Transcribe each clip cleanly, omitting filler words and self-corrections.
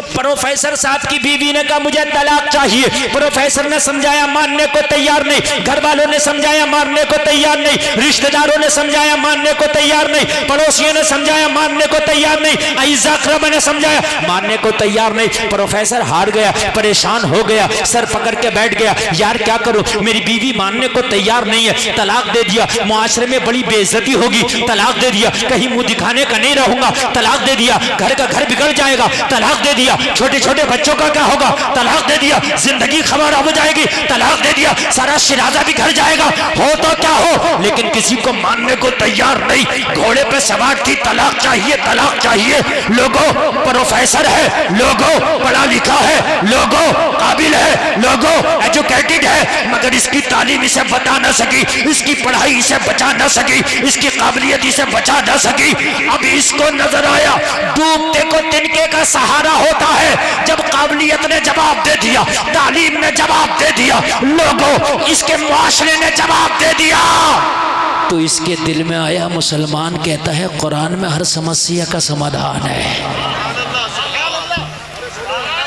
तो प्रोफेसर साहब की बीवी ने कहा मुझे तलाक चाहिए। प्रोफेसर ने समझाया, मानने को तैयार नहीं। घर वालों ने समझाया, मानने को तैयार नहीं। रिश्तेदारों ने समझाया, मानने को तैयार नहीं। पड़ोसियों ने समझाया, मानने को तैयार नहीं। अईज़ा अक़रबा ने समझाया, मानने को तैयार नहीं। प्रोफेसर हार गया, परेशान हो गया, सर पकड़ के बैठ गया। यार क्या करूं, मेरी बीवी मानने को तैयार नहीं है। तलाक दे दिया, मुआशरे में बड़ी बेइज्जती होगी। तलाक दे दिया, कहीं मुंह दिखाने का नहीं रहूंगा। तलाक दे दिया, घर का घर बिगड़ जाएगा। तलाक दे दिया, छोटे छोटे बच्चों का क्या होगा। तलाक दे दिया, जिंदगी खराब हो जाएगी। तलाक दे दिया, सारा शिराजा बिखर जाएगा। हो तो क्या हो, लेकिन किसी को मानने को तैयार नहीं। घोड़े पे सवार थी, तलाक चाहिए, तलाक चाहिए। लोगों, प्रोफेसर है, लोगों पढ़ा लिखा है, लोगों काबिल है, लोगों एजुकेटेड है, मगर इसकी तालीम इसे बता न सकी, इसकी पढ़ाई इसे बचा न सकी, इसकी काबिलियत इसे बचा न सकी। अब इसको नजर आया डूबते को तिनके का सहारा होता है। जब काबिलियत ने जवाब दे दिया, तालीम ने जवाब दे दिया, लोगों इसके मुआशरे ने जवाब दे दिया, तो इसके दिल में आया मुसलमान कहता है कुरान में हर समस्या का समाधान है।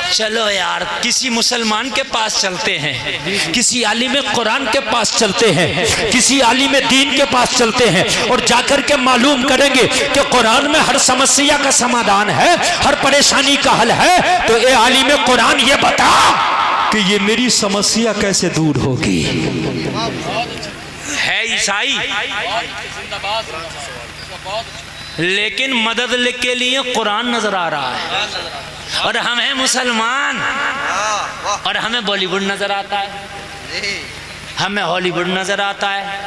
चलो यार, किसी मुसलमान के पास चलते हैं, किसी आलिम कुरान के पास चलते हैं, किसी आलिम दीन के पास चलते हैं और जाकर के मालूम करेंगे कि कुरान में हर समस्या का समाधान है, हर परेशानी का हल है। तो ये आलिम कुरान ये बता कि ये मेरी समस्या कैसे दूर होगी। है ईसाई लेकिन मदद के लिए कुरान नजर आ रहा है, और हम हैं मुसलमान और हमें बॉलीवुड नजर आता है, हमें हॉलीवुड नजर आता है।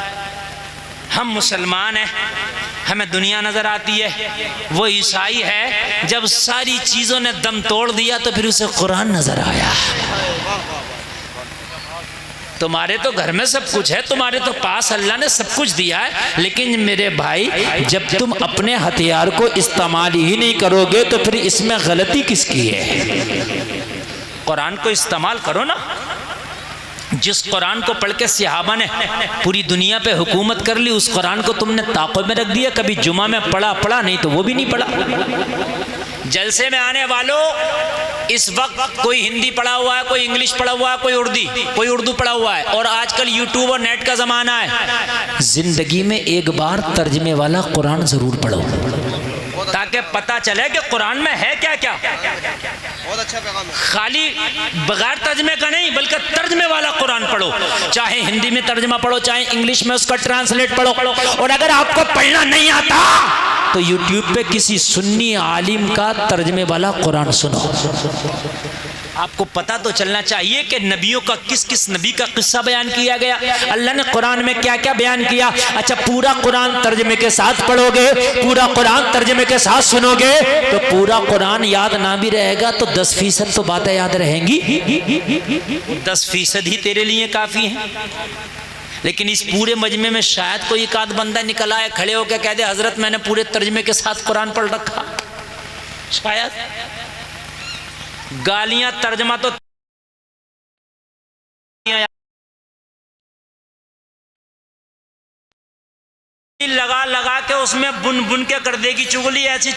हम मुसलमान हैं, हमें दुनिया नजर आती है। वो ईसाई है, जब सारी चीजों ने दम तोड़ दिया तो फिर उसे कुरान नजर आया। तुम्हारे तो घर में सब कुछ है, तुम्हारे तो पास अल्लाह ने सब कुछ दिया है, लेकिन मेरे भाई जब तुम अपने हथियार को इस्तेमाल ही नहीं करोगे तो फिर इसमें गलती किसकी है। कुरान को इस्तेमाल करो ना। जिस कुरान को पढ़ के सहाबा ने पूरी दुनिया पे हुकूमत कर ली, उस कुरान को तुमने ताक़ो में रख दिया। कभी जुमा में पढ़ा नहीं तो वो भी नहीं पढ़ा। जलसे में आने वालों, इस वक्त कोई हिंदी पढ़ा हुआ है, कोई इंग्लिश पढ़ा हुआ है, कोई उर्दू पढ़ा हुआ है, और आजकल यूट्यूब और नेट का जमाना है। जिंदगी में एक बार तर्जमे वाला कुरान जरूर पढ़ो, ताकि पता चले कि कुरान में है क्या क्या। बहुत अच्छा पैगाम है। खाली बगैर तर्जमे का नहीं, बल्कि तर्जमे वाला कुरान पढ़ो। चाहे हिंदी में तर्जमा पढ़ो, चाहे इंग्लिश में उसका ट्रांसलेट पढ़ो। और अगर आपको पढ़ना नहीं आता तो यूट्यूब पे किसी सुन्नी आलिम का तर्जमे वाला कुरान सुनो। आपको पता तो चलना चाहिए कि नबियों का किस किस नबी का किस्सा बयान किया गया, अल्लाह ने कुरान में क्या क्या बयान किया। अच्छा, पूरा कुरान तर्जमे के साथ पढ़ोगे, पूरा कुरान तर्जमे के साथ सुनोगे तो पूरा कुरान याद ना भी रहेगा तो 10% तो बातें याद रहेंगी। 10% ही तेरे लिए काफी है। लेकिन इस पूरे मजमे में शायद कोई एक आध बंदा निकल आए, खड़े होकर कह दे हजरत मैंने पूरे तर्जमे के साथ कुरान पढ़ रखा। शायद गालियां तर्जमा तो लगा लगा के उसमें बुन बुन के कर देगी चुगली, ऐसी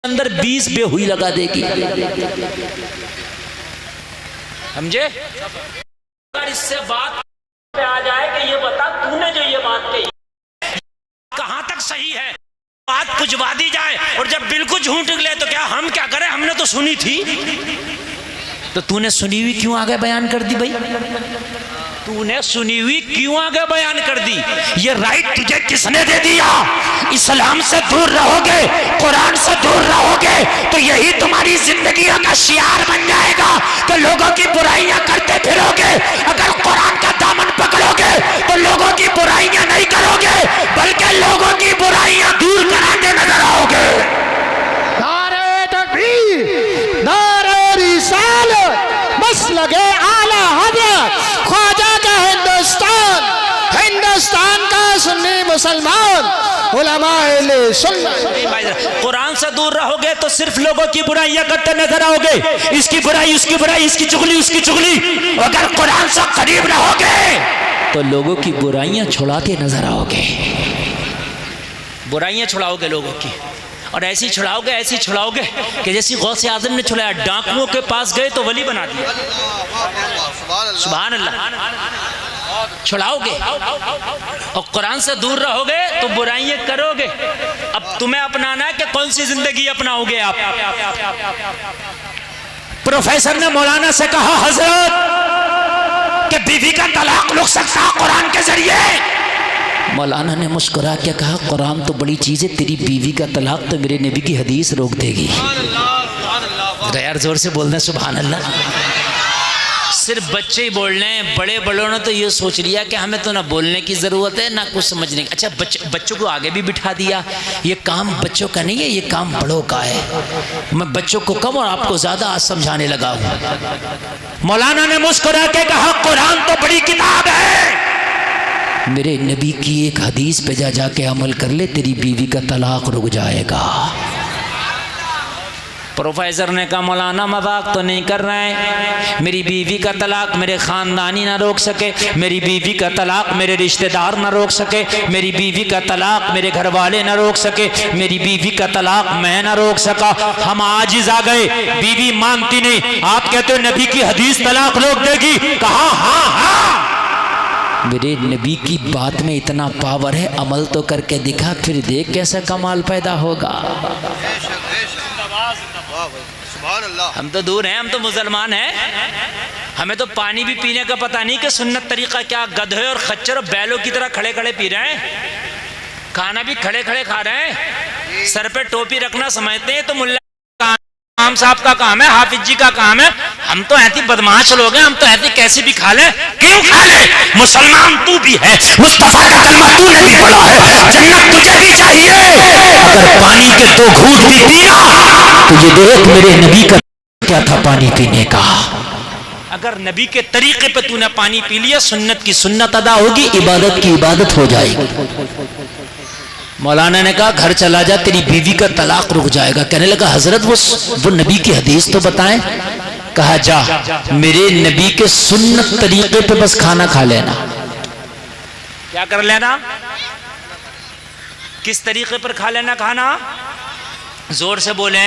अंदर 20 बेहुई लगा देगी। समझे? अगर इससे बात पे आ जाए कि ये बता तूने जो ये बात कही कहां तक सही है, बात पुजवा दी जाए, और जब बिल्कुल झूठ निकले तो क्या हम क्या करें, हमने तो सुनी थी। तो तूने सुनी हुई क्यों आगे बयान कर दी भाई? तूने सुनी हुई क्यों आगे बयान कर दी? ये राइट तुझे किसने दे दिया? इस्लाम से दूर रहोगे, कुरान से दूर रहोगे तो यही तुम्हारी जिंदगियों का शियार बन जाएगा कि लोगों की बुराइयां करते फिरोगे। अगर कुरान का दामन पकड़ोगे तो लोगों की बुराइयां नहीं करोगे, बल्कि लोगों की बुराइयां दूर कराते नजर आओगे। नारे तकबीर, नारे रिसालत, मसलके आला हज़रत ख्वाजा का हिंदुस्तान का सुन्नी मुसलमान उलमाए सुन्नत। कुरान से दूर रहोगे तो सिर्फ लोगों की बुराइयां करते नजर आओगे, इसकी बुराई उसकी बुराई, इसकी चुगली उसकी चुगली। अगर कुरान से करीब रहोगे तो लोगों की बुराइयां छुड़ाते नजर आओगे, बुराइयां छुड़ाओगे लोगों की। और ऐसी छुड़ाओगे कि जैसी गौसे आजम ने छुड़ाया, डाकुओं के पास गए तो वली बना दिया। सुभान अल्लाह। छुड़ाओगे और कुरान से दूर रहोगे तो बुराइयां करोगे। अब तुम्हें अपनाना है कि कौन सी जिंदगी अपनाओगे आप। प्रोफेसर ने मौलाना से कहा, हजरत कि बीवी का तलाक रुक सकता है कुरान के जरिए। मौलाना ने मुस्कुरा के कहा, कुरान तो बड़ी चीज है, तेरी बीवी का तलाक तो मेरे नबी की हदीस रोक देगी। तो यार जोर से बोलना सुभान अल्लाह। सिर्फ बच्चे ही बोल रहे हैं, बड़ों ने तो ये सोच लिया कि हमें तो ना बोलने की ज़रूरत है ना कुछ समझने की। अच्छा बच्चों को आगे भी बिठा दिया। ये काम बच्चों का नहीं है, ये काम बड़ों का है। मैं बच्चों को कम और आपको ज़्यादा आज समझाने लगा हूँ। मौलाना ने मुस्कुरा के कहा, कुरान तो बड़ी किताब है, मेरे नबी की एक हदीस पे जाके अमल कर ले, तेरी बीवी का तलाक रुक जाएगा। प्रोफेसर ने कहा, मौलाना मजाक तो नहीं कर रहे हैं, मेरी बीवी का तलाक मेरे ख़ानदानी ना रोक सके, मेरी बीवी का तलाक मेरे रिश्तेदार ना रोक सके, मेरी बीवी का तलाक मेरे घर वाले ना रोक सके, मेरी बीवी का तलाक मैं ना रोक सका। हम आजिज़ आ गए, बीवी मानती नहीं। आप कहते हो नबी की हदीस तलाक रोक देगी। कहा हाँ, मेरे नबी की बात में इतना पावर है, अमल तो करके दिखा, फिर देख कैसा कमाल पैदा होगा। हम तो दूर हैं, हम तो मुसलमान हैं, हमें तो पानी भी पीने का पता नहीं कि सुन्नत तरीका क्या। गधे और खच्चर और बैलों की तरह खड़े खड़े पी रहे हैं, खाना भी खड़े खड़े खा रहे हैं, सर पे टोपी रखना समझते हैं तो मुल्ला इमाम साहब का काम है, हाफिज जी का काम है। हम तो ऐसी बदमाश लोग हैं, हम तो ऐसी कैसी भी खा लें। क्यों खा ले? मुसलमान तू भी है, मुस्तफा का कलमा तूने भी पढ़ा है, जन्नत तुझे भी चाहिए। अगर पानी के 2 घूंट भी पीना तो ये देख मेरे नबी का क्या था पानी पीने का। अगर नबी के तरीके पे तूने पानी पी लिया, सुन्नत की सुन्नत अदा होगी, इबादत की इबादत हो जाएगी। मौलाना ने कहा, घर चला जा, तेरी बीवी का तलाक रुक जाएगा। कहने लगा, हजरत वो नबी की हदीस तो बताएं। कहा, जा मेरे नबी के सुन्नत तरीके पे बस खाना खा लेना। क्या कर लेना? किस तरीके पर खा लेना खाना? जोर से बोले,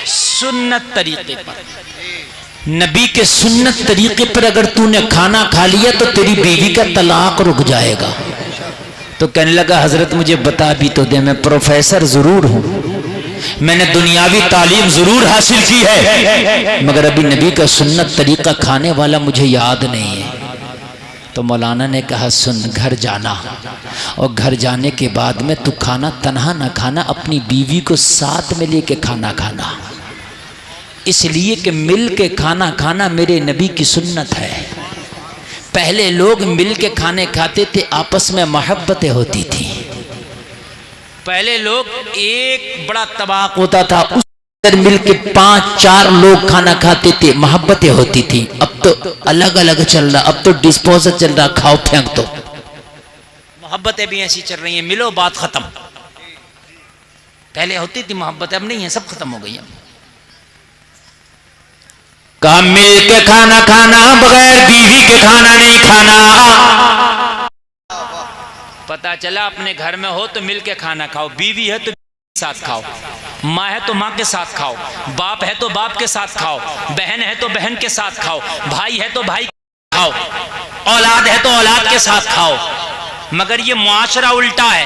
सुन्नत तरीके पर। नबी के सुन्नत तरीके पर अगर तूने खाना खा लिया तो तेरी बीवी का तलाक रुक जाएगा। तो कहने लगा, हजरत मुझे बता भी तो दे, मैं प्रोफेसर जरूर हूं, मैंने दुनियावी तालीम जरूर हासिल की है, मगर अभी नबी का सुन्नत तरीका खाने वाला मुझे याद नहीं है। तो मौलाना ने कहा, सुन, घर जाना और घर जाने के बाद में तू खाना तन्हा ना खाना, अपनी बीवी को साथ में लेके खाना खाना, इसलिए कि मिल के खाना खाना मेरे नबी की सुन्नत है। पहले लोग मिल के खाने खाते थे, आपस में मोहब्बतें होती थी। पहले लोग एक बड़ा तबाक होता था, उस पर मिल के 5-4 लोग खाना खाते थे, मोहब्बतें होती थी। अब तो अलग अलग चल रहा, अब तो डिस्पोजल चल रहा, खाओ फेंक दो। मोहब्बतें भी ऐसी चल रही हैं, मिलो बात खत्म। पहले होती थी मोहब्बतें, अब नहीं है, सब खत्म हो गई। कहा, मिल के खाना खाना, बगैर बीवी के खाना नहीं खाना। पता चला अपने घर में हो तो मिल के खाना खाओ, बीवी है तो साथ खाओ, माँ है तो माँ के साथ खाओ, बाप है तो बाप के साथ खाओ, बहन है तो बहन के साथ खाओ, भाई है तो भाई खाओ, औलाद है तो औलाद के साथ खाओ। मगर ये मुआशरा उल्टा है,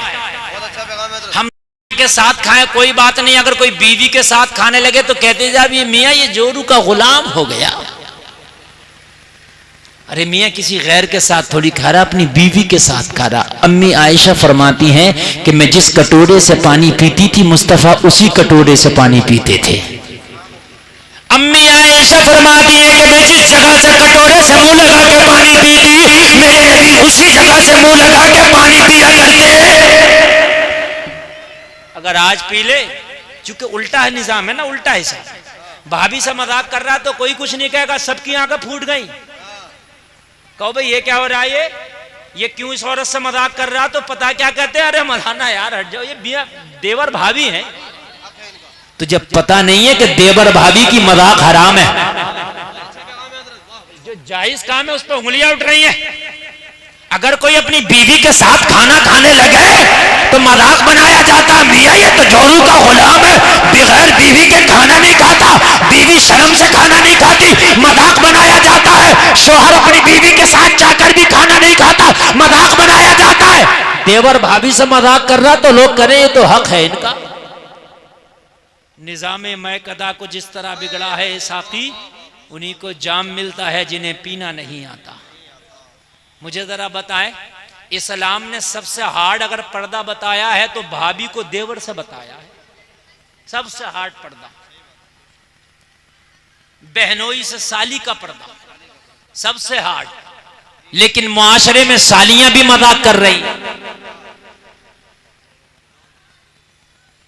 हम के साथ खाएं कोई बात नहीं, अगर कोई बीवी के साथ खाने लगे तो कहते जा, ये मियाँ ये जोरू का गुलाम हो गया। अरे मियाँ किसी गैर के साथ थोड़ी खा रहा, अपनी बीवी के साथ खा रहा। अम्मी आयशा फरमाती हैं कि मैं जिस कटोरे से पानी पीती थी, मुस्तफा उसी कटोरे से पानी पीते थे। अम्मी आयशा फरमाती है कि मैं जिस जगह से कटोरे से मुंह लगा के पानी पीती, मेरे नबी उसी जगह से मुंह लगा के पानी पिया करते। अगर आज पी ले, चूंकि उल्टा है निजाम है ना, उल्टा है सब। भाभी से मजाक कर रहा तो कोई कुछ नहीं कहेगा, सबकी आंखें फूट गई। कहो भाई ये क्या हो रहा है, ये क्यों इस औरत से मजाक कर रहा, तो पता क्या कहते हैं, अरे मौलाना यार हट जाओ, ये देवर भाभी है। तो जब पता नहीं है कि देवर भाभी की मजाक हराम है, जो जायज काम है उस पर उंगलियां उठ रही हैं। अगर कोई अपनी बीवी के साथ खाना खाने लगे तो मजाक बनाया जाता मियाँ ये तो जोरू का गुलाम है, बगैर बीवी के खाना नहीं खाता, बीवी शर्म से खाना नहीं खाती, मजाक बनाया जाता है। शोहर अपनी बीवी के साथ जाकर भी खाना नहीं खाता, मजाक बनाया जाता है। देवर भाभी से मजाक कर रहा तो लोग करें ये तो हक है इनका। निजामे मैं कदा को जिस तरह बिगड़ा है साकी, उन्हीं को जाम मिलता है जिन्हें पीना नहीं आता। मुझे जरा बताएं, इस्लाम ने सबसे हार्ड अगर पर्दा बताया है तो भाभी को देवर से बताया है, सबसे हार्ड पर्दा। बहनोई से साली का पर्दा सबसे हार्ड, लेकिन मुआशरे में सालियां भी मजाक कर रही।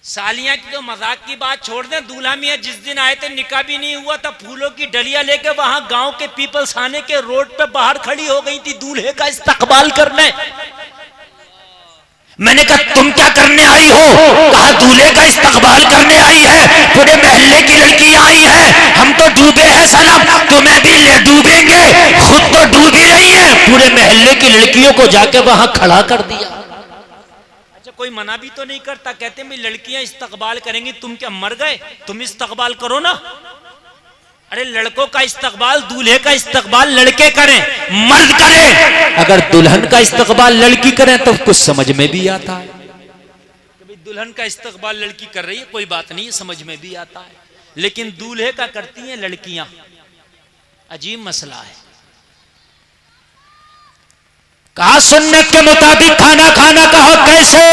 सालियां की तो मजाक की बात छोड़ दें, दूल्हा मियां जिस दिन आए थे निकाह भी नहीं हुआ था, फूलों की डलिया लेके वहां गांव के पीपल्स खाने के रोड पे बाहर खड़ी हो गई थी दूल्हे का इस्तकबाल करने। मैंने कहा तुम क्या करने आई हो? कहा दूल्हे का इस्तकबाल करने आई है, पूरे मोहल्ले की लड़कियां आई हैं, हम तो डूबे हैं सनम, तुम्हें भी ले डूबेंगे, खुद तो डूब ही रही है। पूरे मोहल्ले की लड़कियों को जाके वहां खड़ा कर दिया। अच्छा कोई मना भी तो नहीं करता, कहते हैं लड़कियां इस्तकबाल करेंगी, तुम क्या मर गए? तुम इस्तकबाल करो ना। अरे लड़कों का इस्तकबाल, दूल्हे का इस्तकबाल लड़के करें, मर्द करें। अगर दुल्हन का इस्तकबाल लड़की करें तो कुछ समझ में भी आता है। कभी दुल्हन का इस्तकबाल लड़की कर रही है कोई बात नहीं, समझ में भी आता है, लेकिन दूल्हे का करती हैं लड़कियां, अजीब मसला है। कहा सुन्नत के मुताबिक खाना खाना, कहा कैसे?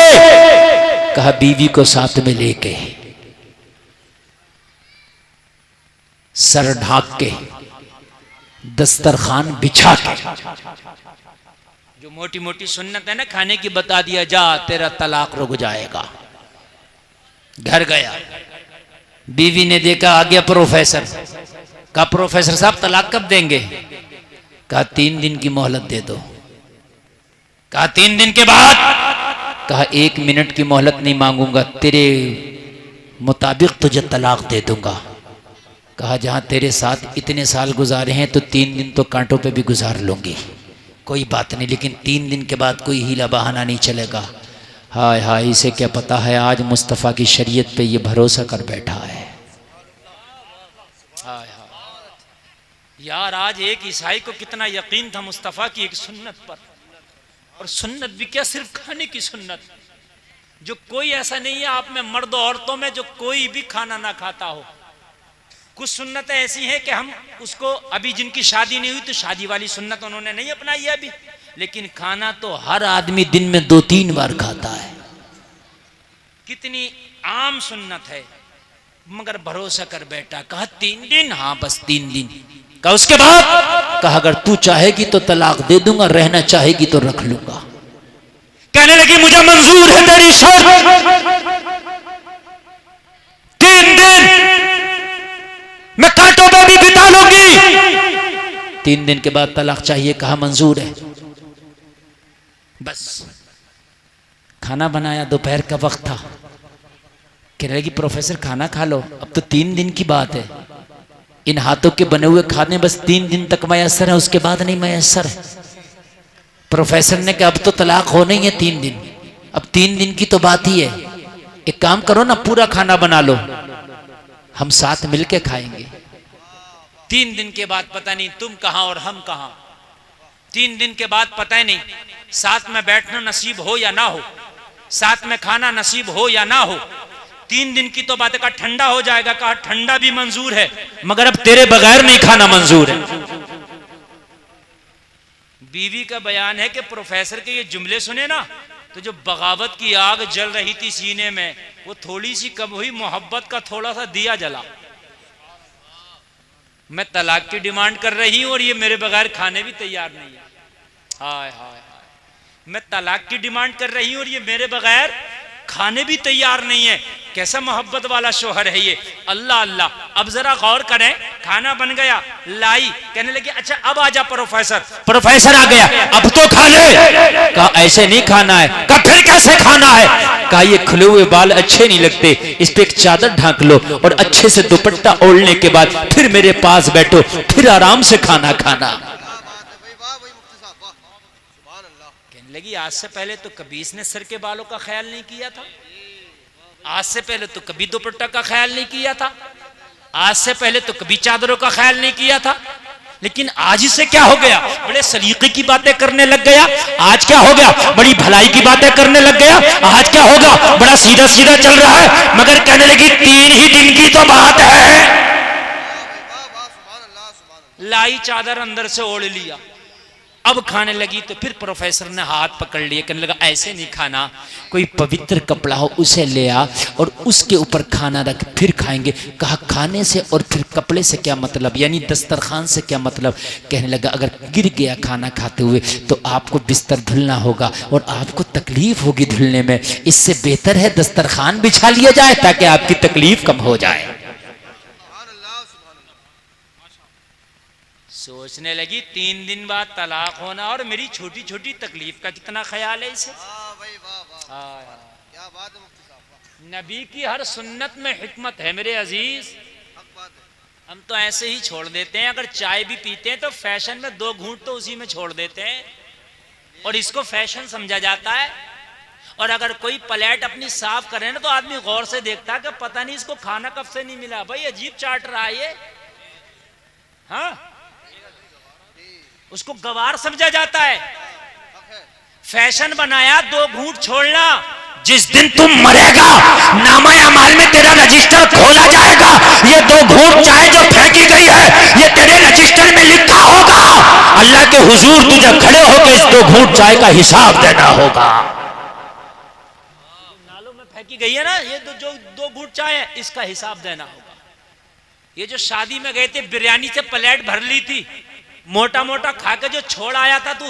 कहा बीवी को साथ में लेके, सर ढाक के, दस्तरखान बिछा के। जो मोटी मोटी सुन्नत है ना खाने की बता दिया, जा तेरा तलाक रुक जाएगा। घर गया, बीवी ने देखा आ गया प्रोफेसर। कहा प्रोफेसर साहब तलाक कब देंगे? कहा 3 दिन की मोहलत दे दो। कहा 3 दिन के बाद? कहा 1 मिनट की मोहलत नहीं मांगूंगा, तेरे मुताबिक तुझे तलाक दे दूंगा। कहा जहां तेरे साथ इतने साल गुजारे हैं तो 3 दिन तो कांटों पे भी गुजार लूंगी, कोई बात नहीं, लेकिन 3 दिन के बाद कोई हीला बहाना नहीं चलेगा। हाय हाय, इसे क्या पता है आज मुस्तफ़ा की शरीयत पे ये भरोसा कर बैठा है। हाय हाय यार, आज एक ईसाई को कितना यकीन था मुस्तफ़ा की एक सुन्नत पर, और सुन्नत भी क्या सिर्फ खाने की सुन्नत, जो कोई ऐसा नहीं है आप में मर्द औरतों में जो कोई भी खाना ना खाता हो। कुछ सुन्नतें ऐसी हैं कि हम उसको, अभी जिनकी शादी नहीं हुई तो शादी वाली सुन्नत उन्होंने नहीं अपनाई है अभी, लेकिन खाना तो हर आदमी दिन में 2-3 बार खाता है। कितनी आम सुन्नत है, मगर भरोसा कर बैठा। कहा 3 दिन? हाँ बस 3 दिन। कहा उसके बाद? कहा अगर तू चाहेगी तो तलाक दे दूंगा, रहना चाहेगी तो रख लूंगा। कहने लगी मुझे मंजूर है तेरी शर्त, 3 दिन मैं कांटों पे भी बिता लूंगी। 3 दिन के बाद तलाक चाहिए। कहा मंजूर है। बस खाना बनाया, दोपहर का वक्त था। कहने लगी प्रोफेसर खाना खा लो, अब तो 3 दिन की बात है, इन हाथों के बने हुए खाने बस 3 दिन तक मैसर है, उसके बाद नहीं मैसर है। प्रोफेसर ने कहा अब तो तलाक होना ही है 3 दिन, अब 3 दिन की तो बात ही है, एक काम करो ना पूरा खाना बना लो, हम साथ मिलके खाएंगे। 3 दिन के बाद पता नहीं तुम कहां और हम कहां, 3 दिन के बाद पता ही नहीं साथ में बैठना नसीब हो या ना हो, साथ में खाना नसीब हो या ना हो। 3 दिन की तो बात है। कहा ठंडा हो जाएगा, कहा ठंडा भी मंजूर है, मगर अब तेरे बगैर नहीं खाना मंजूर है। बीवी का बयान है कि प्रोफेसर के ये जुमले सुने ना तो जो बगावत की आग जल रही थी सीने में वो थोड़ी सी कम हुई, मोहब्बत का थोड़ा सा दिया जला। मैं तलाक की डिमांड कर रही हूं और ये मेरे बगैर खाने भी तैयार नहीं है। हाय हाय हाय, मैं तलाक की डिमांड कर रही हूं और ये मेरे बगैर खाने भी तैयार नहीं है। कैसा मोहब्बत वाला शोहर है ये। अल्लाह अल्लाह। अब जरा गौर करें, खाना बन गया, लाई, कहने लगी अच्छा अब आजा प्रोफेसर। प्रोफेसर आ गया, अब तो खा ले। कहा ऐसे नहीं खाना है। कहा फिर कैसे खाना है? कहा ये खुले हुए बाल अच्छे नहीं लगते, इस पे एक चादर ढांक लो और अच्छे से दुपट्टा ओढ़ने के बाद फिर मेरे पास बैठो, फिर आराम से खाना खाना। लगी आज से पहले तो कभी इसने सर के बालों का ख्याल नहीं किया था, आज से पहले तो कभी दुपट्टा का ख्याल नहीं किया था, आज से पहले तो कभी चादरों का ख्याल नहीं किया था, लेकिन आज इसे क्या हो गया, बड़े सलीके की बातें करने लग गया। आज क्या हो गया, बड़ी भलाई की बातें करने लग गया। आज क्या होगा, बड़ा सीधा सीधा चल रहा है। मगर कहने लगी 3 ही दिन की तो बात है, लाई चादर अंदर से ओढ़ लिया, अब खाने लगी। तो फिर प्रोफेसर ने हाथ पकड़ लिया, कहने लगा ऐसे नहीं खाना, कोई पवित्र कपड़ा हो उसे ले आ और उसके ऊपर खाना रख, फिर खाएंगे। कहा खाने से और फिर कपड़े से क्या मतलब, यानी दस्तरखान से क्या मतलब। कहने लगा अगर गिर गया खाना खाते हुए तो आपको बिस्तर धुलना होगा और आपको तकलीफ होगी धुलने में, इससे बेहतर है दस्तरखान बिछा लिया जाए ताकि आपकी तकलीफ कम हो जाए। सोचने लगी 3 दिन बाद तलाक होना और मेरी छोटी छोटी तकलीफ का कितना ख्याल है इसे। नबी की हर सुन्नत में हिकमत है मेरे अजीज। हम तो ऐसे ही छोड़ देते हैं, अगर चाय भी पीते हैं तो फैशन में 2 घूंट तो उसी में छोड़ देते हैं और इसको फैशन समझा जाता है। और अगर कोई प्लेट अपनी साफ करे ना तो आदमी गौर से देखता है कि पता नहीं इसको खाना कब से नहीं मिला, भाई अजीब चाट रहा है ये। हाँ, उसको गवार समझा जाता है, फैशन बनाया 2 घूंट छोड़ना। जिस दिन तुम मरेगा नामा अमाल में तेरा रजिस्टर खोला जाएगा, ये 2 घूंट चाय जो फेंकी गई है ये तेरे रजिस्टर में लिखा होगा। अल्लाह के हुजूर तुझे खड़े होकर इस 2 घूंट चाय का हिसाब देना होगा। नालों में फेंकी गई है ना ये जो 2 घूंट चाय है, इसका हिसाब देना होगा। ये जो शादी में गए थे बिरयानी से प्लेट भर ली थी, मोटा मोटा खा के जो छोड़ आया था तू,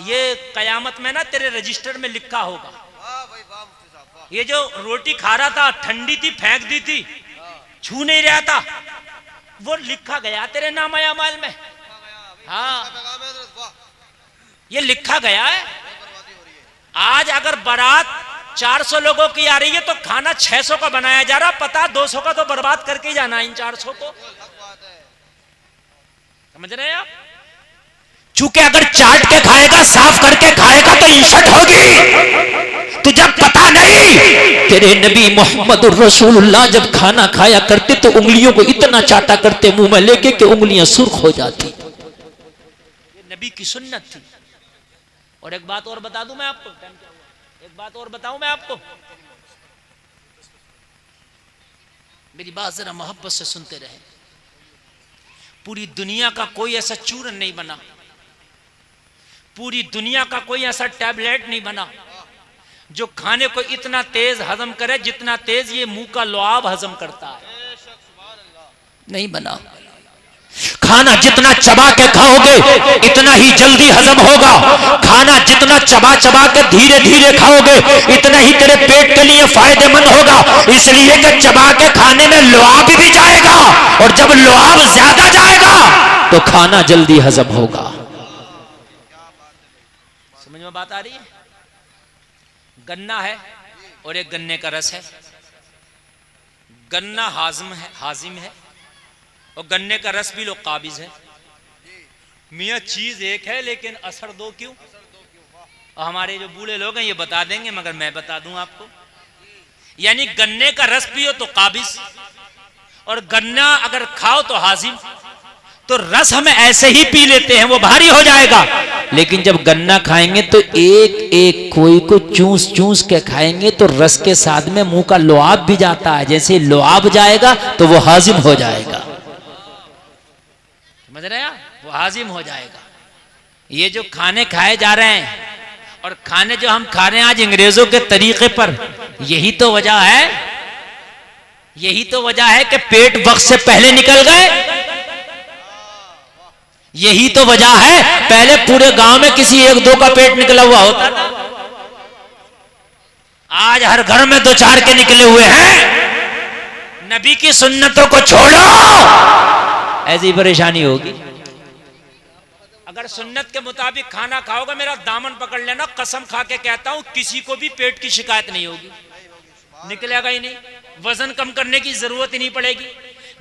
ये कयामत में ना तेरे रजिस्टर में लिखा होगा। ये जो रोटी खा रहा था ठंडी थी फेंक दी थी, छू नहीं रहा था, वो लिखा गया तेरे नामा अमाल में। हाँ, ये लिखा गया है। आज अगर बारात 400 लोगों की आ रही है तो खाना 600 का बनाया जा रहा, पता 200 का तो बर्बाद करके ही जाना इन 400 को। समझ रहे हैं आप? चूंकि अगर चाट के खाएगा साफ करके खाएगा तो इंसल्ट होगी। तुझे पता नहीं तेरे नबी मोहम्मद रसूलुल्लाह जब खाना खाया करते तो उंगलियों को इतना चाटा करते मुंह में लेके कि उंगलियां सुर्ख हो जाती। ये नबी की सुन्नत थी। और एक बात और बता दूं मैं आपको, एक बात और बताऊं मैं आपको, मेरी बात जरा मोहब्बत से सुनते रहे। पूरी दुनिया का कोई ऐसा चूरन नहीं बना, पूरी दुनिया का कोई ऐसा टैबलेट नहीं बना जो खाने को इतना तेज हजम करे जितना तेज ये मुंह का लुआब हजम करता है। नहीं बना। खाना जितना चबा के खाओगे इतना ही जल्दी हजम होगा। खाना जितना चबा चबा के धीरे धीरे खाओगे इतना ही तेरे पेट के लिए फायदेमंद होगा। इसलिए कि चबा के खाने में लुआब भी जाएगा और जब लुआब ज्यादा जाएगा तो खाना जल्दी हजम होगा। समझ में बात आ रही है? गन्ना है और एक गन्ने का रस है। गन्ना हाजिम है और गन्ने का रस भी लोग काबिज है। मियाँ चीज एक है लेकिन असर 2 क्यों? और हमारे जो बूढ़े लोग हैं ये बता देंगे, मगर मैं बता दूं आपको। यानी गन्ने का रस पियो तो काबिज और गन्ना अगर खाओ तो हाजिम। तो रस हम ऐसे ही पी लेते हैं, वो भारी हो जाएगा, लेकिन जब गन्ना खाएंगे तो एक एक कोई को चूस चूस के खाएंगे तो रस के साथ में मुंह का लुआब भी जाता है। जैसे लुआब जाएगा तो वो हाजिम हो जाएगा। समझ रहे हैं? वो हाजिम हो जाएगा। ये जो खाने खाए जा रहे हैं और खाने जो हम खा रहे हैं आज अंग्रेजों के तरीके पर, यही तो वजह है, यही तो वजह है कि पेट वक्त से पहले निकल गए। यही तो वजह है, पहले पूरे गांव में किसी 1-2 का पेट निकला हुआ होता था, आज हर घर में 2-4 के निकले हुए हैं। नबी की सुन्नतों को छोड़ो, ऐसी परेशानी होगी। अगर सुन्नत के मुताबिक खाना खाओगे, मेरा दामन पकड़ लेना, कसम खा के कहता हूं किसी को भी पेट की शिकायत नहीं होगी, निकलेगा ही नहीं, वजन कम करने की जरूरत ही नहीं पड़ेगी।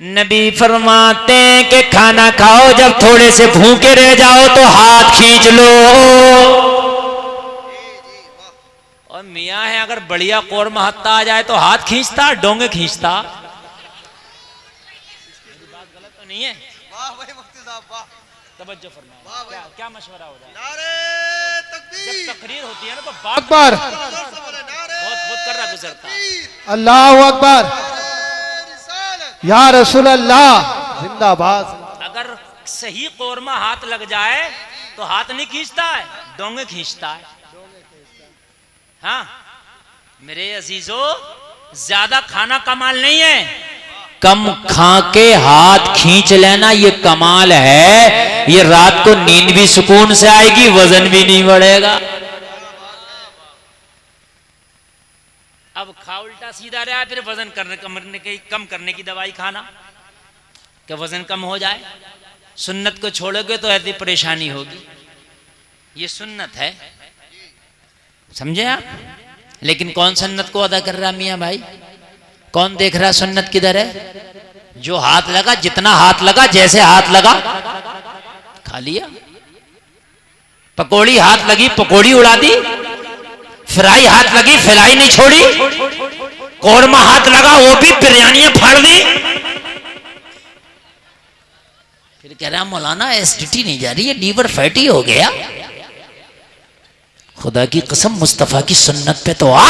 नबी फरमाते हैं कि खाना खाओ, जब थोड़े से भूखे रह जाओ तो हाथ खींच लो। मियाँ है, अगर बढ़िया कौरमा हत्ता आ जाए तो हाथ खींचता, डोंगे खींचता। बात गलत तो नहीं है? वाह भाई मुफ्ती साहब वाह, तवज्जो फरमाएं। वाह भाई। क्या मशवरा हो जाए? नारे तकबीर, जब तकरीर होती है ना तो बात अकबर, जोर से बोले नारे बहुत कर रहा गुजरता है। तकबीर, अल्लाह अकबर, नारे रिसालत। या रसूल अल्लाह, जिंदाबाद। अगर सही कौरमा हाथ लग जाए तो हाथ नहीं खींचता है, डोंगे खींचता है। हाँ मेरे अजीजो, ज्यादा खाना कमाल नहीं है, कम खा के हाथ खींच लेना ये कमाल है। ये रात को नींद भी सुकून से आएगी, वजन भी नहीं बढ़ेगा। अब खा उल्टा सीधा रहा, फिर वजन कम करने की दवाई खाना कि वजन कम हो जाए। सुन्नत को छोड़ोगे तो ऐसी परेशानी होगी। ये सुन्नत है, समझे आप? लेकिन कौन सुन्नत को अदा कर रहा मियाँ भाई? कौन देख रहा सुन्नत किधर है? जो हाथ लगा, जितना हाथ लगा, जैसे हाथ लगा खा लिया। पकौड़ी हाथ लगी, पकौड़ी उड़ा दी। फ्राई हाथ लगी, फ्राई नहीं छोड़ी। कौरमा हाथ लगा, वो भी बिरयानियां फाड़ दी। फिर कह रहा मौलाना एसिडिटी नहीं जा रही है, लीवर फैटी हो गया। खुदा की कसम, मुस्तफा की सुन्नत पे तो आ।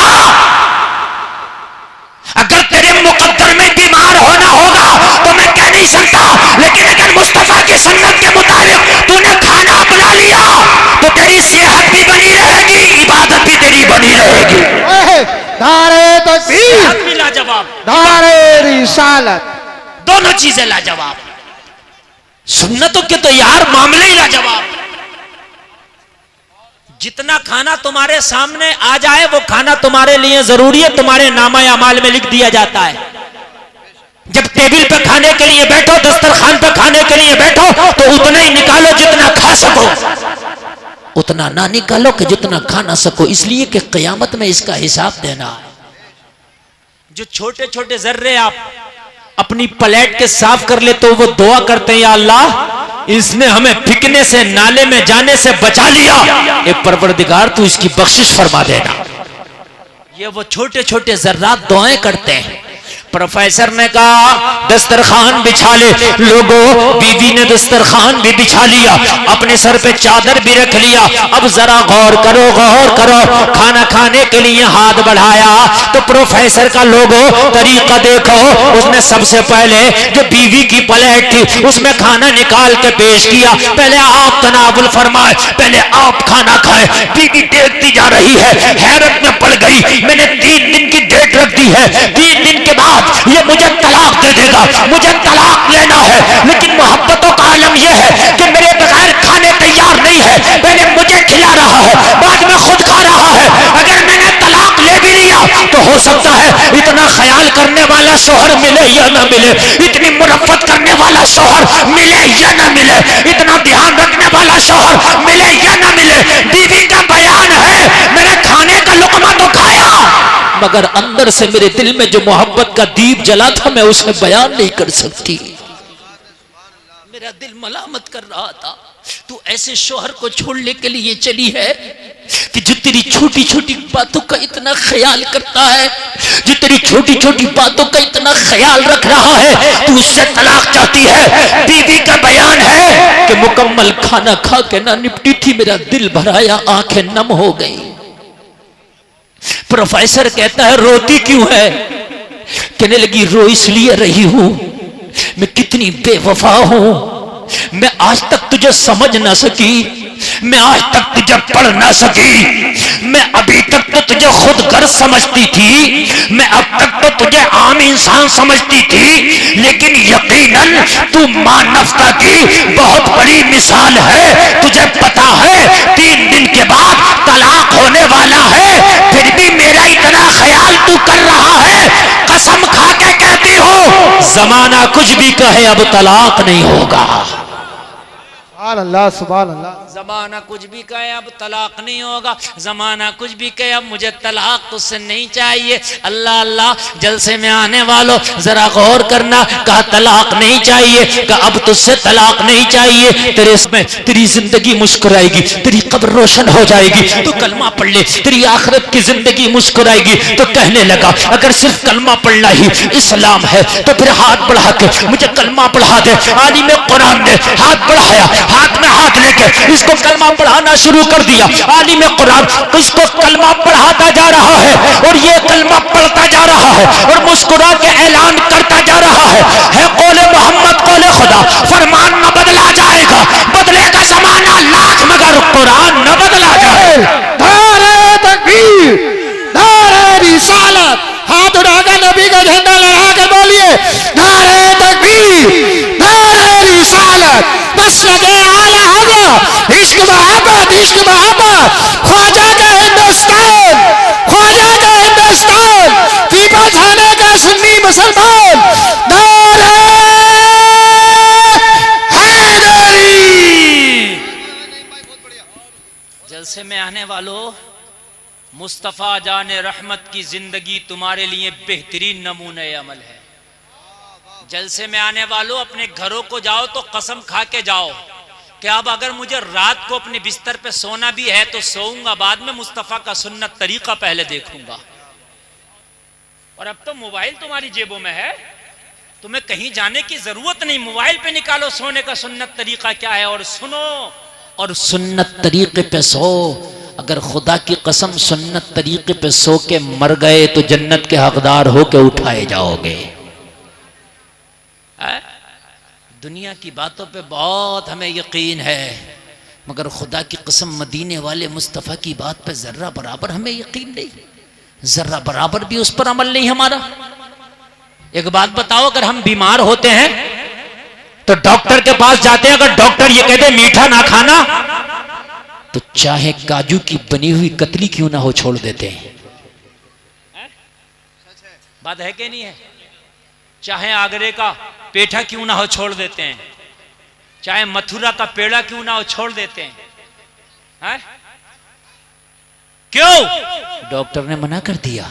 अगर तेरे मुकद्दर में बीमार होना होगा तो मैं कह नहीं सकता, लेकिन अगर मुस्तफा की सुन्नत के मुताबिक तूने खाना अपना लिया तो तेरी सेहत भी बनी रहेगी, इबादत भी तेरी बनी रहेगी। नारे तकबीर, सेहत भी लाजवाब, नारे रिसालत, दोनों चीजें लाजवाब। सुन्नतों के तो यार मामले ही लाजवाब। जितना खाना तुम्हारे सामने आ जाए वो खाना तुम्हारे लिए जरूरी है, तुम्हारे नामा अमाल में लिख दिया जाता है। जब टेबल पे खाने के लिए बैठो, दस्तरखान पे खाने के लिए बैठो तो उतना ही निकालो जितना खा सको, उतना ना निकालो कि जितना खा ना सको, इसलिए कि क़यामत में इसका हिसाब देना है। जो छोटे छोटे जर्रे आप अपनी प्लेट के साफ कर ले तो वो दुआ करते हैं, या अल्लाह इसने हमें फिकने से, नाले में जाने से बचा लिया, ए परवरदिगार तू इसकी बख्शिश फरमा देना। ये वो छोटे छोटे जर्रात दुआएं करते हैं। प्रोफेसर ने कहा दस्तरखान बिछा ले। लोगों, बीवी ने दस्तरखान भी बिछा लिया, अपने सर पे चादर भी रख लिया। अब जरा गौर करो, गौर करो। खाना खाने के लिए हाथ बढ़ाया तो प्रोफेसर का लोगों तरीका देखो। उसने सबसे पहले जो बीवी की प्लेट थी उसमें खाना निकाल के पेश किया। पहले आप तनावुल फरमाए, पहले आप खाना खाए। बीवी देखती जा रही है, हैरत में पड़ गई। मैंने 3 दिन की डेट रख दी है, 3 दिन के बाद ये मुझे तलाक दे देगा, मुझे तलाक लेना है। लेकिन मोहब्बतों का आलम यह है कि मेरे बगैर खाने तैयार नहीं है, पहले मुझे खिला रहा है, बाद में खुद खा रहा है। अगर मैंने तलाक ले भी लिया तो हो सकता है इतना ख्याल करने वाला शौहर मिले या ना मिले, इतनी मुरफ़्फ़त करने वाला शौहर मिले या ना मिले, इतना ध्यान रखने वाला शौहर मिले या ना मिले। बीवी का बयान है, मेरे खाने का लुक़मा तो खाया, मगर अंदर से मेरे दिल में जो मोहब्बत का दीप जला था मैं उसे बयान नहीं कर सकती। मेरा दिल मलामत कर रहा था, तू ऐसे शौहर को छोड़ने के लिए चली है कि जो तेरी छोटी छोटी बातों का इतना ख्याल करता है, जो तेरी छोटी छोटी बातों का इतना ख्याल रख रहा है, तू उससे तलाक चाहती है। बीवी का बयान है कि मुकम्मल खाना खा के ना निपटी थी, मेरा दिल भराया, आंखें नम हो गई। प्रोफेसर कहता है रोती क्यों है? कहने लगी रो इसलिए रही हूं, मैं कितनी बेवफा हूं। मैं आज तक तुझे समझ ना सकी, मैं आज तक तुझे पढ़ ना सकी। मैं अभी तक तो तुझे खुद गर्ज समझती थी, मैं अब तक तो तुझे आम इंसान समझती थी, लेकिन यकीनन तू मानवता की बहुत बड़ी मिसाल है। तुझे पता है 3 दिन के बाद तलाक होने वाला है, फिर भी मेरा इतना ख्याल तू कर रहा है। कसम खा के कहती हूँ, जमाना कुछ भी कहे अब तलाक नहीं होगा। सुभान अल्लाह सुभान अल्लाह। जमाना कुछ भी कहे अब तलाक नहीं होगा, जमाना कुछ भी कहे अब मुझे तलाक तुझसे नहीं चाहिए। अल्लाह अल्लाह, जलसे में आने वालों जरा गौर करना, कहा तलाक नहीं चाहिए, कहा अब तुझसे तलाक नहीं चाहिए, तेरे इसमें तेरी जिंदगी मुस्कुराएगी, तेरी कब्र रोशन हो जाएगी, तो कलमा पढ़ ले, तेरी आखिरत की जिंदगी मुस्कुराएगी। तो कहने लगा अगर सिर्फ कलमा पढ़ना ही इस्लाम है तो फिर हाथ बढ़ा के मुझे कलमा पढ़ा दे। आलिम कुरान ने हाथ बढ़ाया, हाथ में हाथ लेके इसको कलमा पढ़ाना शुरू कर दिया। आलिम कुरान इसको कलमा पढ़ाता जा रहा है और ये कलमा पढ़ता जा रहा है और मुस्कुरा के ऐलान करता जा रहा है कौले मोहम्मद कौले खुदा, फरमान न बदला जाएगा, बदलेगा जमाना लाख मगर कुरान न बदला जाए। नारे तकबीर, नारे रिसालत। हाथ उठाकर नबी का झंडा लहरा कर बोलिए नारे तकबीर, नारे रिसालत। बस लगे आला हज़रत, इश्क मोहब्बत, इश्क मोहब्बत। ख्वाजा का हिंदुस्तान, ख्वाजा का हिंदुस्तान, पीपल्स थाने का सुन्नी मुसलमान। नारे हैदरी। जलसे में आने वालों, मुस्तफ़ा जाने रहमत की जिंदगी तुम्हारे लिए बेहतरीन नमूने अमल है। जलसे में आने वालों, अपने घरों को जाओ तो कसम खा के जाओ कि अब अगर मुझे रात को अपने बिस्तर पे सोना भी है तो सोऊंगा, बाद में मुस्तफ़ा का सुन्नत तरीका पहले देखूंगा। और अब तो मोबाइल तुम्हारी जेबों में है, तुम्हें कहीं जाने की जरूरत नहीं, मोबाइल पे निकालो सोने का सुन्नत तरीका क्या है और सुनो और सुन्नत तरीके पे सो। अगर खुदा की कसम सुन्नत तरीके पे सो के मर गए तो जन्नत के हकदार हो के उठाए जाओगे। दुनिया की बातों पे बहुत हमें यकीन है, मगर खुदा की कसम मदीने वाले मुस्तफ़ा की बात पे जर्रा बराबर हमें यकीन नहीं, जर्रा बराबर भी उस पर अमल नहीं हमारा। एक बात बताओ, अगर हम बीमार होते हैं तो डॉक्टर के पास जाते हैं, अगर डॉक्टर ये कहते मीठा ना खाना तो चाहे काजू की बनी हुई कतली क्यों ना हो छोड़ देते हैं। बात है कि नहीं है? चाहे आगरे का पेठा क्यों ना हो छोड़ देते हैं, चाहे मथुरा का पेड़ा क्यों ना हो छोड़ देते हैं। क्यों? डॉक्टर ने मना कर दिया।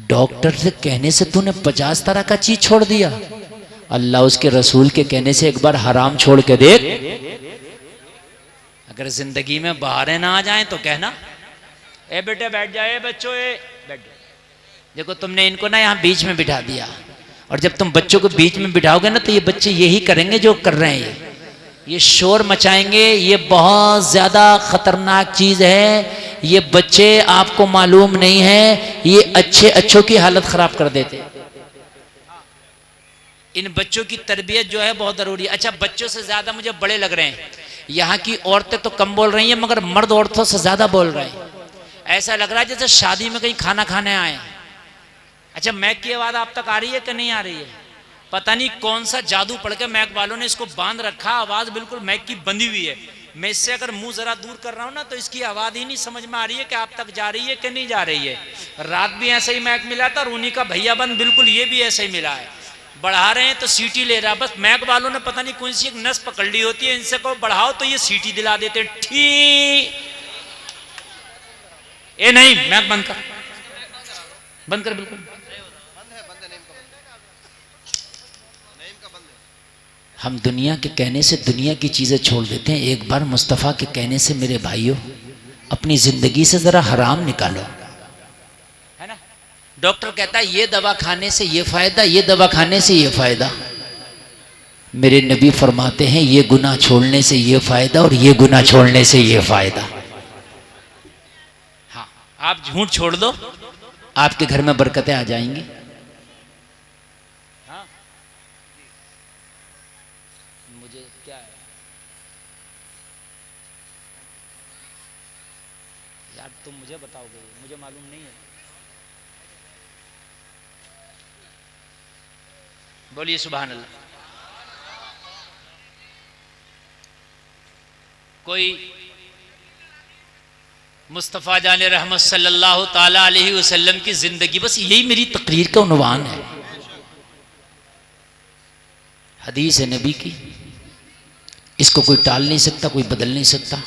डॉक्टर से कहने से तूने 50 तरह का चीज छोड़ दिया, अल्लाह उसके रसूल के कहने से एक बार हराम छोड़ के देख। अगर जिंदगी में बहारें ना आ जाएं तो कहना ए बेटे बैठ जाए, बच्चों ए बैठ जाओ। देखो तुमने इनको ना यहाँ बीच में बिठा दिया, और जब तुम बच्चों को बीच में बिठाओगे ना तो ये बच्चे यही करेंगे जो कर रहे हैं, ये शोर मचाएंगे। ये बहुत ज्यादा खतरनाक चीज है। ये बच्चे आपको मालूम नहीं है, ये अच्छे अच्छों की हालत खराब कर देते। इन बच्चों की तरबियत जो है बहुत जरूरी है। अच्छा, बच्चों से ज्यादा मुझे बड़े लग रहे हैं, यहाँ की औरतें तो कम बोल रही हैं मगर मर्द औरतों से ज्यादा बोल रहे हैं। ऐसा लग रहा है जैसे शादी में कहीं खाना खाने आए। अच्छा, मैक की आवाज आप तक आ रही है कि नहीं आ रही है? पता नहीं कौन सा जादू पड़ के मैक वालों ने इसको बांध रखा, आवाज बिल्कुल मैक की बंधी हुई है। मैं इससे अगर मुंह जरा दूर कर रहा हूं ना तो इसकी आवाज ही नहीं समझ में आ रही है कि आप तक जा रही है कि नहीं जा रही है। रात भी ऐसे ही मैक मिला था और उन्हीं का भैया बंद बिल्कुल ये भी ऐसे ही मिला है। बढ़ा रहे हैं तो सीटी ले रहा, बस मैक वालों ने पता नहीं कौन सी एक नस पकड़ ली होती है, इनसे को बढ़ाओ तो ये सीटी दिला देते। ठीक, ए नहीं, मैक बंद कर, बंद कर, बिल्कुल हम दुनिया के कहने से दुनिया की चीजें छोड़ देते हैं। एक बार मुस्तफ़ा के कहने से मेरे भाइयों अपनी जिंदगी से जरा हराम निकालो, है ना। डॉक्टर कहता है ये दवा खाने से ये फायदा, ये दवा खाने से ये फायदा। मेरे नबी फरमाते हैं ये गुनाह छोड़ने से ये फायदा और ये गुनाह छोड़ने से ये फायदा। हाँ, आप झूठ छोड़ दो, आपके घर में बरकतें आ जाएंगी। हाँ, मुझे क्या है यार, तुम मुझे बताओगे, मुझे मालूम नहीं है। बोलिए सुभान अल्लाह। कोई मुस्तफ़ा जाने रहमत सल्लल्लाहु ताला अलैहि वसल्लम की जिंदगी, बस यही मेरी तकरीर का उन्वान है। हदीस है नबी की, इसको कोई टाल नहीं सकता, कोई बदल नहीं सकता।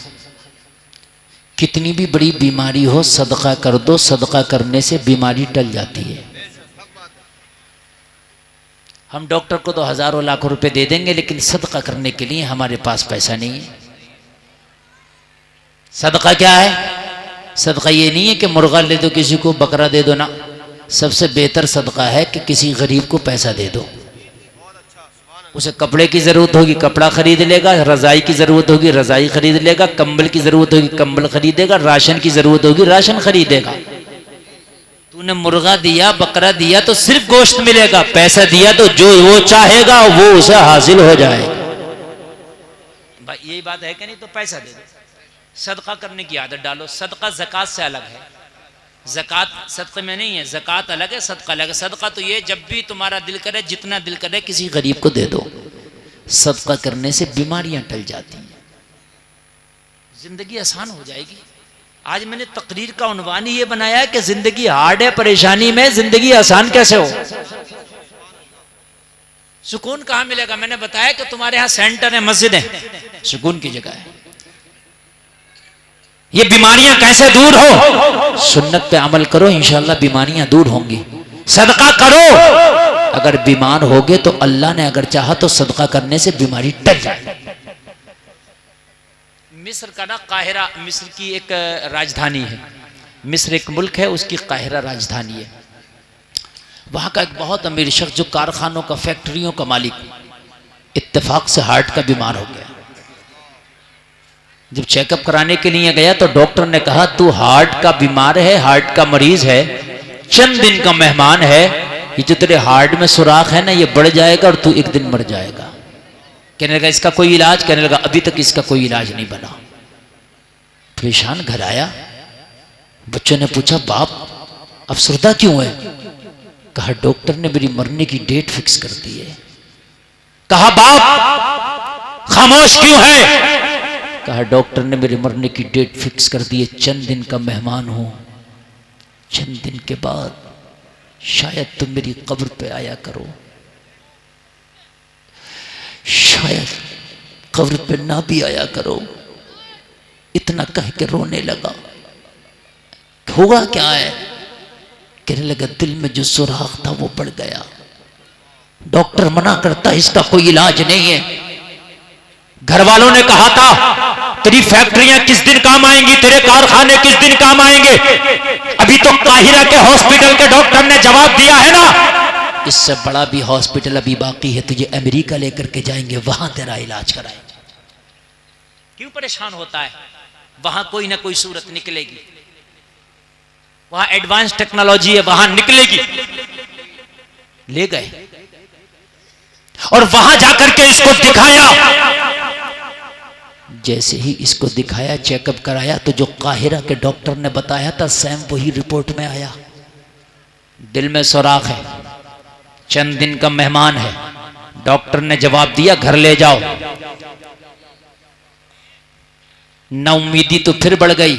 कितनी भी बड़ी बीमारी हो, सदका कर दो, सदका करने से बीमारी टल जाती है। हम डॉक्टर को तो हजारों लाखों रुपए दे देंगे, लेकिन सदका करने के लिए हमारे पास पैसा नहीं है। सदका क्या है? सदका ये नहीं है कि मुर्गा ले दो, किसी को बकरा दे दो ना। सबसे बेहतर सदका है कि किसी गरीब को पैसा दे दो। उसे कपड़े की ज़रूरत होगी, कपड़ा खरीद लेगा। रज़ाई की ज़रूरत होगी, रज़ाई खरीद लेगा। कंबल की ज़रूरत होगी, कंबल खरीदेगा। राशन की ज़रूरत होगी, राशन खरीदेगा। तूने मुर्गा दिया, बकरा दिया तो सिर्फ गोश्त मिलेगा। पैसा दिया तो जो वो चाहेगा वो उसे हासिल हो जाएगा। भाई यही बात है कि नहीं? तो पैसा दे दो, सदका करने की आदत डालो। सदका ज़कात से अलग है। ज़कात सदक़े में नहीं है, ज़कात अलग है, सदका अलग है। सदका तो ये जब भी तुम्हारा दिल करे, जितना दिल करे किसी गरीब को दे दो। सदका करने से बीमारियां टल जाती हैं, जिंदगी आसान हो जाएगी। आज मैंने तकरीर का उन्वान ही ये बनाया है कि जिंदगी हार्ड है, परेशानी में जिंदगी आसान कैसे हो। सुकून कहाँ मिलेगा? मैंने बताया कि तुम्हारे यहाँ सेंटर है, मस्जिद है, सुकून की जगह है। ये बीमारियां कैसे दूर हो? सुन्नत पे अमल करो, इंशाल्लाह बीमारियां दूर होंगी। सदका करो, अगर बीमार होगे तो अल्लाह ने अगर चाहा तो सदका करने से बीमारी टल जाए। मिस्र का ना काहिरा, मिस्र की एक राजधानी है। मिस्र एक मुल्क है, उसकी काहिरा राजधानी है। वहां का एक बहुत अमीर शख्स जो कारखानों का, फैक्ट्रियों का मालिक, इत्तेफाक से हार्ट का बीमार हो गया। जब चेकअप कराने के लिए गया तो डॉक्टर ने कहा तू हार्ट का बीमार है, हार्ट का मरीज है, चंद दिन का मेहमान है। ये जो तेरे हार्ट में सुराख है ना, ये बढ़ जाएगा और तू एक दिन मर जाएगा। कहने लगा इसका कोई इलाज? कहने लगा अभी तक इसका कोई इलाज नहीं बना। परेशान घर आया, बच्चों ने पूछा बाप अफसरदा क्यों है? कहा डॉक्टर ने मेरी मरने की डेट फिक्स कर दी है। कहा बाप खामोश क्यों है? कहा डॉक्टर ने मेरे मरने की डेट फिक्स कर दी है, चंद दिन का मेहमान हूं, चंद दिन के बाद शायद तुम मेरी कब्र पे आया करो। शायद कब्र पे ना भी आया करो। इतना कह के रोने लगा। होगा क्या है? कहने लगा दिल में जो सुराख था वो बढ़ गया। डॉक्टर मना करता इसका कोई इलाज नहीं है। घर वालों ने कहा था तेरी फैक्ट्रियां किस दिन काम आएंगी, तेरे कारखाने किस दिन काम आएंगे। अभी तो काहिरा के हॉस्पिटल के डॉक्टर ने जवाब दिया है ना, इससे बड़ा भी हॉस्पिटल अभी बाकी है, तुझे अमेरिका लेकर के जाएंगे, वहां तेरा इलाज कराएंगे। क्यों परेशान होता है? वहां कोई ना कोई सूरत निकलेगी, वहां एडवांस टेक्नोलॉजी है, वहां निकलेगी। ले गए और वहां जाकर के इसको दिखाया। जैसे ही इसको दिखाया, चेकअप कराया, तो जो काहिरा के डॉक्टर ने बताया था सेम वही रिपोर्ट में आया। दिल में सुराख है, चंद दिन का मेहमान है। डॉक्टर ने जवाब दिया घर ले जाओ। नाउमीदी तो फिर बढ़ गई,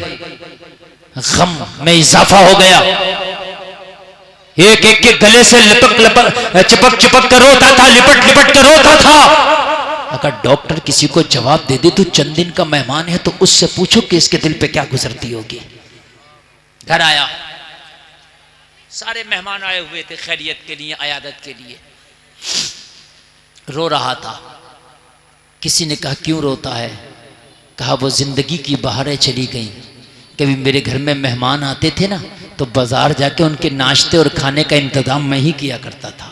गम में इजाफा हो गया। एक एक के गले से चिपक चिपक कर रोता था, लिपट लिपट कर रोता था। अगर डॉक्टर किसी को जवाब दे दे तो चंद दिन का मेहमान है, तो उससे पूछो कि इसके दिल पे क्या गुजरती होगी। घर आया, सारे मेहमान आए हुए थे खैरियत के लिए, अयादत के लिए। रो रहा था। किसी ने कहा क्यों रोता है? कहा वो जिंदगी की बहारें चली गई। कभी मेरे घर में मेहमान आते थे ना, तो बाजार जाके उनके नाश्ते और खाने का इंतजाम मैं ही किया करता था।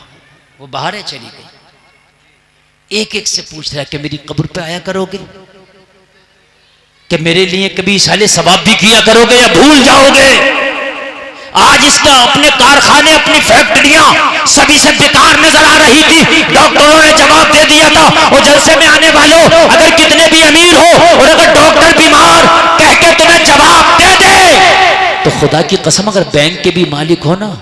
वो बहारें चली गई। एक एक से पूछ रहा है कि मेरी कब्र पे आया करोगे, कि मेरे लिए कभी साले सवाब भी किया करोगे या भूल जाओगे। आज इसका अपने कारखाने, अपनी फैक्ट्रियां सभी से बेकार नजर आ रही थी। डॉक्टरों ने जवाब दे दिया था, और जलसे में आने वालों अगर कितने भी अमीर हो और अगर डॉक्टर बीमार कह के तुम्हें जवाब दे दे, तो खुदा की कसम अगर बैंक के भी मालिक हो ना,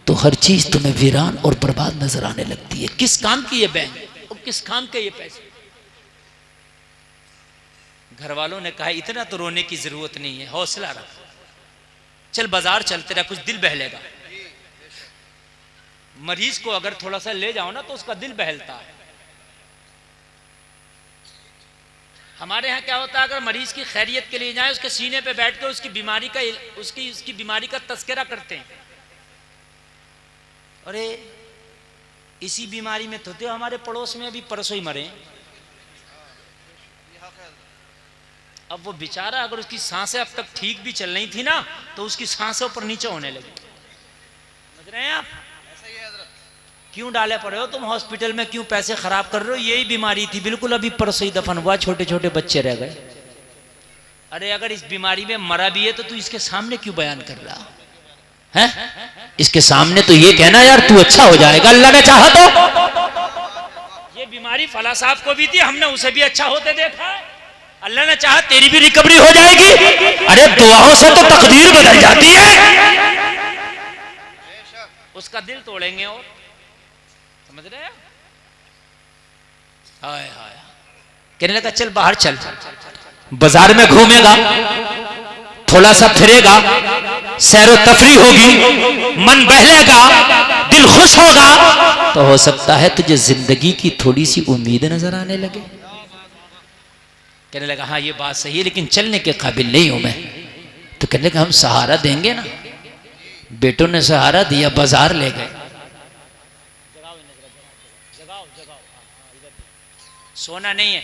तो हर चीज तुम्हें वीरान और बर्बाद नजर आने लगती है। किस काम की ये बैंक और किस काम के ये पैसे? घर वालों ने कहा इतना तो रोने की जरूरत नहीं है, हौसला रख, चल बाजार चलते रहा, कुछ दिल बहलेगा। मरीज को अगर थोड़ा सा ले जाओ ना तो उसका दिल बहलता है। हमारे यहाँ क्या होता है, अगर मरीज की खैरियत के लिए जाए, उसके सीने पे बैठ के उसकी बीमारी का तस्करा करते हैं। अरे इसी बीमारी में तो हमारे पड़ोस में अभी परसों ही मरे। अब वो बेचारा, अगर उसकी सांसें अब तक ठीक भी चल रही थी ना, तो उसकी सांसें ऊपर नीचे होने लगी। समझ रहे हैं आप? क्यों डाले पड़े हो तुम हॉस्पिटल में, क्यों पैसे खराब कर रहे हो? यही बीमारी थी, बिल्कुल अभी परसों ही दफन हुआ, छोटे छोटे बच्चे रह गए। अरे अगर इस बीमारी में मरा भी है तो तू इसके सामने क्यों बयान कर रहा है? इसके सामने तो ये कहना यार तू अच्छा हो जाएगा, अल्लाह ने चाहा तो। ये बीमारी फला साहब को भी थी, हमने उसे भी अच्छा होते देखा, अल्लाह ने चाहा तेरी भी रिकवरी हो जाएगी। अरे दुआओं से तो तकदीर बदल जाती है। उसका दिल तोड़ेंगे और, समझ रहे हैं? हाय हाय, कहने लगा चल बाहर चल, बाजार में घूमेगा, थोड़ा सा फिरेगा, सैरो तफरी होगी, मन बहलेगा, दिल खुश होगा, तो हो सकता है तुझे जिंदगी की थोड़ी सी उम्मीद नजर आने लगे। कहने लगा हाँ ये बात सही है, लेकिन चलने के काबिल नहीं हूं मैं। तो कहने लगा हम सहारा देंगे ना। बेटों ने सहारा दिया, बाजार ले गए। सोना नहीं है,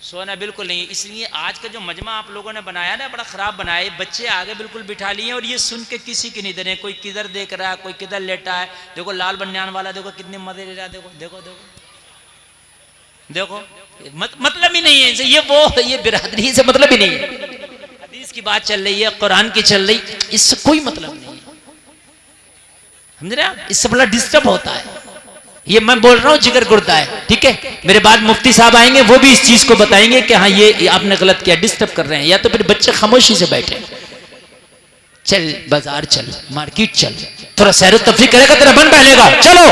सोना बिल्कुल नहीं है। इसलिए आज का जो मजमा आप लोगों ने बनाया ना, बड़ा खराब बनाया है। बच्चे आगे बिल्कुल बिठा लिए और ये सुन के किसी की नहीं दे रहे, कोई किधर देख रहा है, कोई किधर लेटा है। देखो लाल बनियान वाला, देखो कितने मजे ले रहा है, देखो देखो देखो देखो, मतलब ही नहीं है ये, वो ये बिरादरी से मतलब ही नहीं है। हदीस की बात चल रही है, कुरान की चल रही, इससे कोई मतलब नहीं है। समझ रहे हैं? इससे बड़ा डिस्टर्ब होता है। ये मैं बोल रहा हूँ जिगर गुर्दा है, ठीक है। मेरे बाद मुफ्ती साहब आएंगे, वो भी इस चीज को बताएंगे कि हाँ ये आपने गलत किया, डिस्टर्ब कर रहे हैं। या तो फिर बच्चे खामोशी से बैठे, चल बाजार चल, मार्केट चल, थोड़ा सैर तफरी करेगा, तेरा मन बहलेगा, चलो।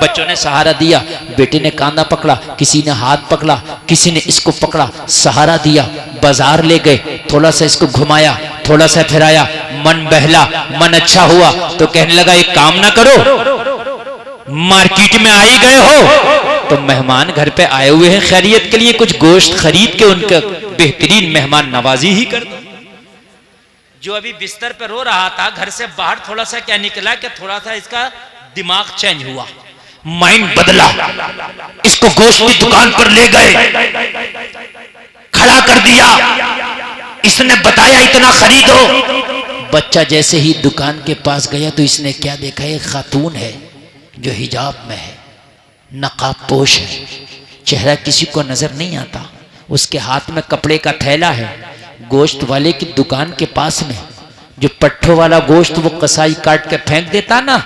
बच्चों ने सहारा दिया, बेटे ने कांधा पकड़ा, किसी ने हाथ पकड़ा, किसी ने इसको पकड़ा, सहारा दिया, बाजार ले गए, थोड़ा सा इसको घुमाया, थोड़ा सा फिराया, मन बहला, मन अच्छा हुआ, तो कहने लगा एक काम ना करो, मार्केट में आ ही गए हो तो मेहमान घर पे आए हुए हैं खैरियत के लिए, कुछ गोश्त खरीद के उनका बेहतरीन मेहमान नवाजी ही कर दो। जो अभी बिस्तर पे रो रहा था, घर से बाहर थोड़ा सा क्या निकला कि थोड़ा सा इसका दिमाग चेंज हुआ, माइंड बदला, इसको गोश्त की दुकान पर ले गए, खड़ा कर दिया, इसने बताया इतना खरीदो। बच्चा जैसे ही दुकान के पास गया तो इसने क्या देखा, एक खातून है जो हिजाब में है, नकाब पोश है, चेहरा किसी को नजर नहीं आता, उसके हाथ में कपड़े का थैला है। गोश्त वाले की दुकान के पास में जो पट्ठों वाला गोश्त वो कसाई काट के फेंक देता ना,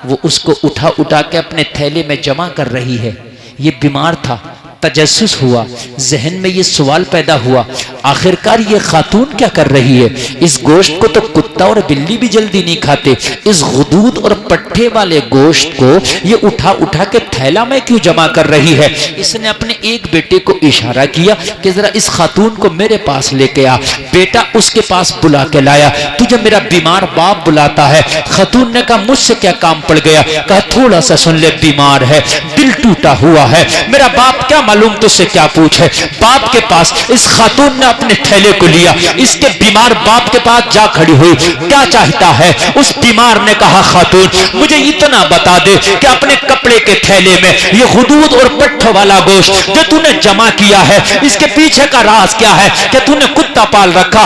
वो उसको उठा उठा के अपने थैले में जमा कर रही है। ये बीमार था, तजस्सुस हुआ, जहन में ये सवाल पैदा हुआ, आखिरकार ये खातून क्या कर रही है? इस गोश्त को तो कुत्ता और बिल्ली भी जल्दी नहीं खाते, इस गुदूद और पट्ठे वाले गोश्त को ये उठा उठा के थैला में क्यों जमा कर रही है? इसने अपने एक बेटे को इशारा किया कि जरा इस खातून को मेरे पास लेके आ। बेटा उसके पास बुला के लाया, तुझे मेरा बीमार बाप बुलाता है। खातून ने कहा मुझसे क्या काम पड़ गया? कहा थोड़ा सा सुन ले, बीमार है, दिल टूटा हुआ है, मेरा बाप क्या मालूम तुझसे क्या पूछे। बाप के पास इस खातून ने अपने थैले को लिया, इसके बीमार बाप के पास जा खड़ी हुई, क्या चाहता है? उस बीमार ने कहा खातून मुझे इतना बता दे कि अपने कपड़े के थैले में ये हुदूद और पट्ठों वाला गोश्त जो तूने जमा किया है, इसके पीछे का राज क्या है? कि तूने कुत्ता पाल रखा